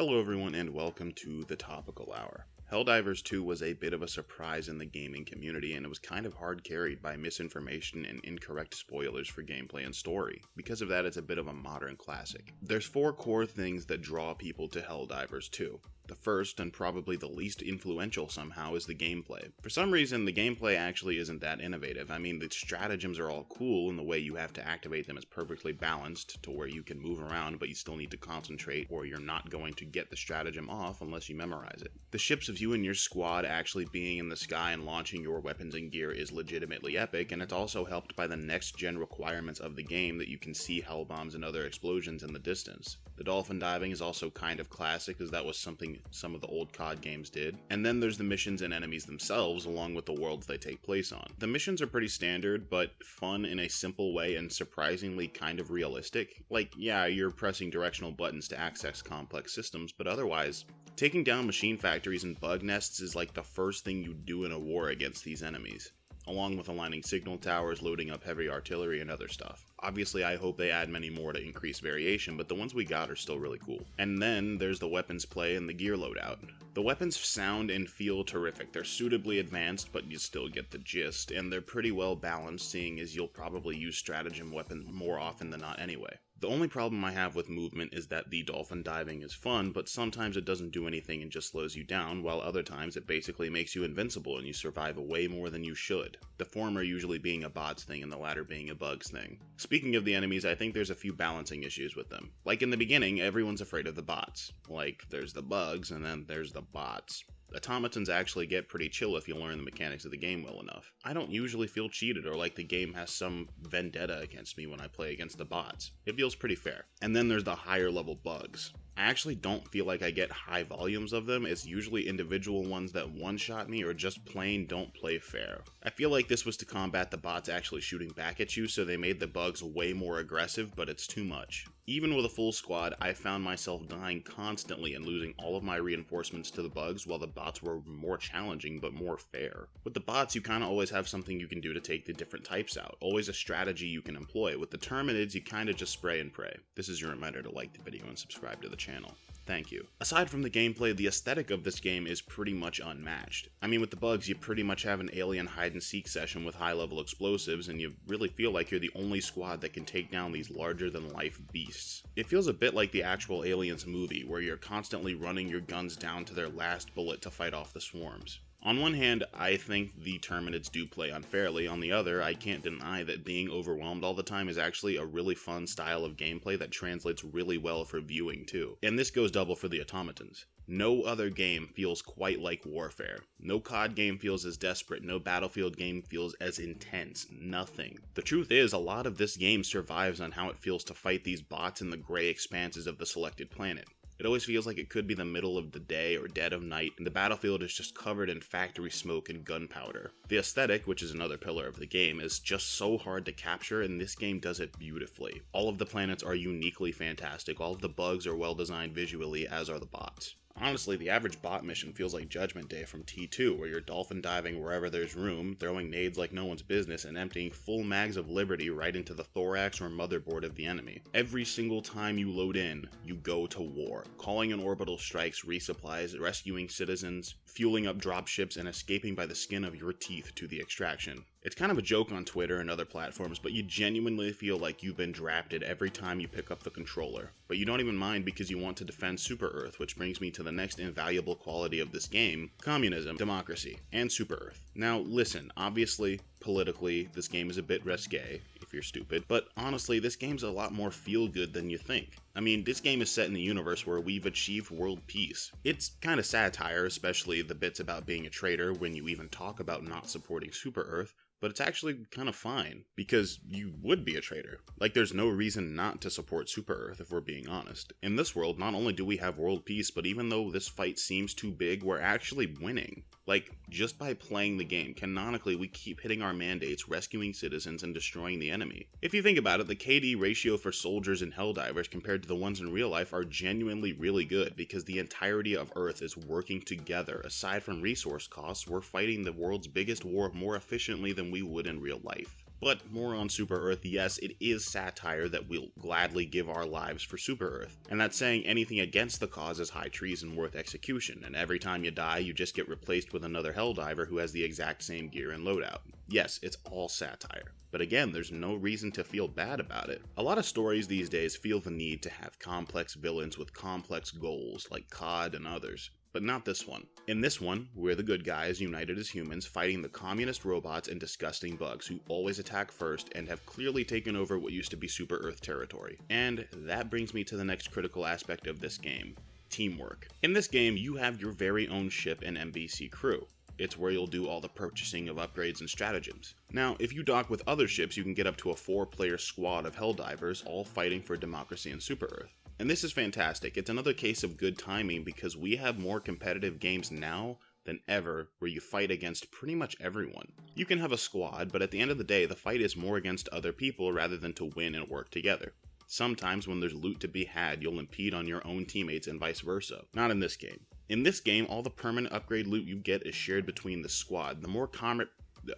Hello everyone and welcome to the Topical Hour. Helldivers 2 was a bit of a surprise in the gaming community, and it was kind of hard carried by misinformation and incorrect spoilers for gameplay and story. Because of that, it's a bit of a modern classic. There's 4 core things that draw people to Helldivers 2. The first, and probably the least influential somehow, is the gameplay. For some reason, the gameplay actually isn't that innovative. I mean, the stratagems are all cool, and the way you have to activate them is perfectly balanced to where you can move around, but you still need to concentrate, or you're not going to get the stratagem off unless you memorize it. The ships of you and your squad actually being in the sky and launching your weapons and gear is legitimately epic, and it's also helped by the next-gen requirements of the game that you can see hell bombs and other explosions in the distance. The dolphin diving is also kind of classic, as that was something some of the old COD games did. And then there's the missions and enemies themselves, along with the worlds they take place on. The missions are pretty standard, but fun in a simple way and surprisingly kind of realistic. Like, yeah, you're pressing directional buttons to access complex systems, but otherwise, taking down machine factories and bug nests is like the first thing you do in a war against these enemies, along with aligning signal towers, loading up heavy artillery, and other stuff. Obviously, I hope they add many more to increase variation, but the ones we got are still really cool. And then there's the weapons play and the gear loadout. The weapons sound and feel terrific. They're suitably advanced, but you still get the gist, and they're pretty well balanced, seeing as you'll probably use stratagem weapons more often than not anyway. The only problem I have with movement is that the dolphin diving is fun, but sometimes it doesn't do anything and just slows you down, while other times it basically makes you invincible and you survive way more than you should. The former usually being a bots thing and the latter being a bugs thing. Speaking of the enemies, I think there's a few balancing issues with them. Like in the beginning, everyone's afraid of the bots. Like, there's the bugs and then there's the bots. Automatons actually get pretty chill if you learn the mechanics of the game well enough. I don't usually feel cheated or like the game has some vendetta against me when I play against the bots. It feels pretty fair. And then there's the higher level bugs. I actually don't feel like I get high volumes of them. It's usually individual ones that one-shot me or just plain don't play fair. I feel like this was to combat the bots actually shooting back at you, so they made the bugs way more aggressive, but it's too much. Even with a full squad, I found myself dying constantly and losing all of my reinforcements to the bugs, while the bots were more challenging but more fair. With the bots, you kinda always have something you can do to take the different types out, always a strategy you can employ. With the Terminids, you kinda just spray and pray. This is your reminder to like the video and subscribe to the channel. Thank you. Aside from the gameplay, the aesthetic of this game is pretty much unmatched. I mean, with the bugs, you pretty much have an alien hide-and-seek session with high-level explosives, and you really feel like you're the only squad that can take down these larger-than-life beasts. It feels a bit like the actual Aliens movie, where you're constantly running your guns down to their last bullet to fight off the swarms. On one hand, I think the Terminids do play unfairly. On the other, I can't deny that being overwhelmed all the time is actually a really fun style of gameplay that translates really well for viewing too. And this goes double for the automatons. No other game feels quite like Warfare. No COD game feels as desperate, no Battlefield game feels as intense, nothing. The truth is, a lot of this game survives on how it feels to fight these bots in the gray expanses of the selected planet. It always feels like it could be the middle of the day or dead of night, and the battlefield is just covered in factory smoke and gunpowder. The aesthetic, which is another pillar of the game, is just so hard to capture, and this game does it beautifully. All of the planets are uniquely fantastic, all of the bugs are well designed visually, as are the bots. Honestly, the average bot mission feels like Judgment Day from T2, where you're dolphin diving wherever there's room, throwing nades like no one's business, and emptying full mags of Liberty right into the thorax or motherboard of the enemy. Every single time you load in, you go to war, calling in orbital strikes, resupplies, rescuing citizens, fueling up dropships, and escaping by the skin of your teeth to the extraction. It's kind of a joke on Twitter and other platforms, but you genuinely feel like you've been drafted every time you pick up the controller. But you don't even mind because you want to defend Super Earth, which brings me to the next invaluable quality of this game: communism, democracy, and Super Earth. Now listen, obviously, politically, this game is a bit risque, if you're stupid, but honestly, this game's a lot more feel-good than you think. I mean, this game is set in a universe where we've achieved world peace. It's kind of satire, especially the bits about being a traitor when you even talk about not supporting Super Earth, but it's actually kind of fine, because you would be a traitor. Like, there's no reason not to support Super Earth, if we're being honest. In this world, not only do we have world peace, but even though this fight seems too big, we're actually winning. Like, just by playing the game, canonically we keep hitting our mandates, rescuing citizens, and destroying the enemy. If you think about it, the KD ratio for soldiers in Helldivers compared to the ones in real life are genuinely really good, because the entirety of Earth is working together. Aside from resource costs, we're fighting the world's biggest war more efficiently than we would in real life. But more on Super Earth, yes, it is satire that we'll gladly give our lives for Super Earth. And that saying anything against the cause is high treason worth execution, and every time you die, you just get replaced with another Helldiver who has the exact same gear and loadout. Yes, it's all satire. But again, there's no reason to feel bad about it. A lot of stories these days feel the need to have complex villains with complex goals, like COD and others. But not this one. In this one, we're the good guys united as humans fighting the communist robots and disgusting bugs who always attack first and have clearly taken over what used to be Super Earth territory. And that brings me to the next critical aspect of this game: teamwork. In this game, you have your very own ship and NPC crew. It's where you'll do all the purchasing of upgrades and stratagems. Now, if you dock with other ships, you can get up to a 4-player squad of Helldivers, all fighting for democracy and Super Earth. And this is fantastic. It's another case of good timing because we have more competitive games now than ever where you fight against pretty much everyone. You can have a squad, but at the end of the day, the fight is more against other people rather than to win and work together. Sometimes when there's loot to be had, you'll impede on your own teammates and vice versa. Not in this game. In this game, all the permanent upgrade loot you get is shared between the squad. The more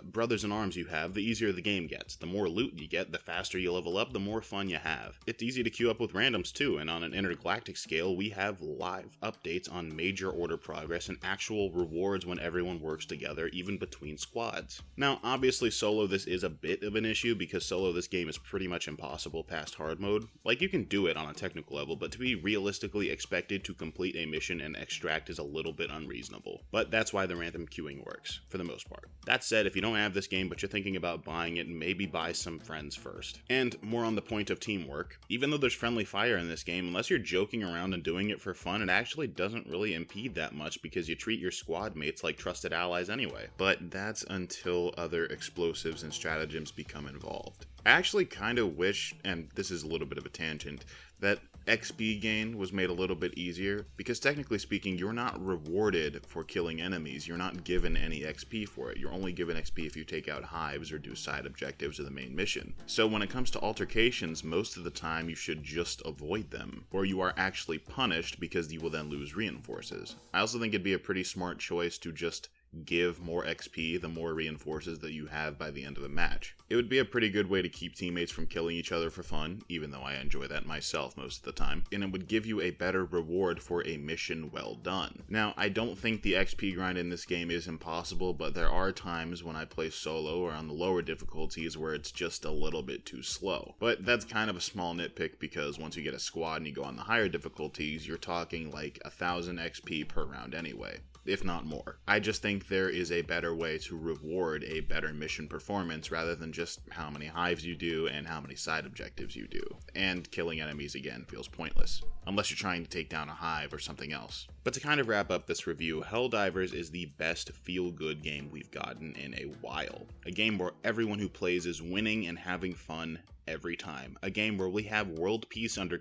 brothers in arms you have, the easier the game gets. The more loot you get, the faster you level up, the more fun you have. It's easy to queue up with randoms too, and on an intergalactic scale, we have live updates on major order progress and actual rewards when everyone works together, even between squads. Now, obviously solo this is a bit of an issue because solo this game is pretty much impossible past hard mode. Like, you can do it on a technical level, but to be realistically expected to complete a mission and extract is a little bit unreasonable. But that's why the random queuing works, for the most part. That said, if you don't have this game but you're thinking about buying it, maybe buy some friends first. And more on the point of teamwork, even though there's friendly fire in this game, unless you're joking around and doing it for fun, it actually doesn't really impede that much because you treat your squad mates like trusted allies anyway. But that's until other explosives and stratagems become involved. I actually kind of wish, and this is a little bit of a tangent, that XP gain was made a little bit easier, because technically speaking, you're not rewarded for killing enemies. You're not given any XP for it. You're only given XP if you take out hives or do side objectives of the main mission. So when it comes to altercations, most of the time you should just avoid them, or you are actually punished because you will then lose reinforces. I also think it'd be a pretty smart choice to just give more XP the more reinforces that you have by the end of the match. It would be a pretty good way to keep teammates from killing each other for fun, even though I enjoy that myself most of the time, and it would give you a better reward for a mission well done. Now, I don't think the XP grind in this game is impossible, but there are times when I play solo or on the lower difficulties where it's just a little bit too slow. But that's kind of a small nitpick because once you get a squad and you go on the higher difficulties, you're talking like 1,000 XP per round anyway, if not more. I just think there is a better way to reward a better mission performance rather than just how many hives you do and how many side objectives you do. And killing enemies again feels pointless, unless you're trying to take down a hive or something else. But to kind of wrap up this review, Helldivers is the best feel-good game we've gotten in a while. A game where everyone who plays is winning and having fun every time. A game where we have world peace under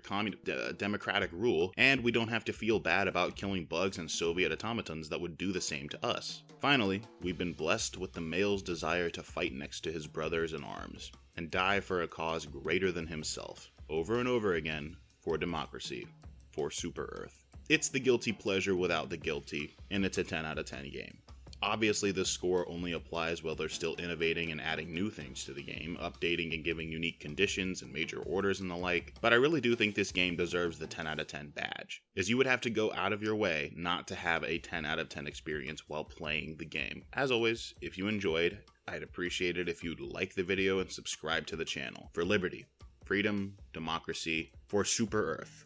democratic rule, and we don't have to feel bad about killing bugs and Soviet automatons that would do the same to us. Finally, we've been blessed with the male's desire to fight next to his brothers in arms, and die for a cause greater than himself, over and over again, for democracy, for Super Earth. It's the guilty pleasure without the guilty, and it's a 10 out of 10 game. Obviously, this score only applies while they're still innovating and adding new things to the game, updating and giving unique conditions and major orders and the like, but I really do think this game deserves the 10 out of 10 badge, as you would have to go out of your way not to have a 10 out of 10 experience while playing the game. As always, if you enjoyed, I'd appreciate it if you'd like the video and subscribe to the channel. For liberty, freedom, democracy, for Super Earth.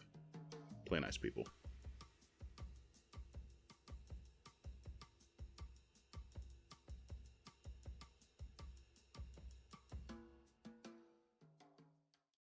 Play nice, people.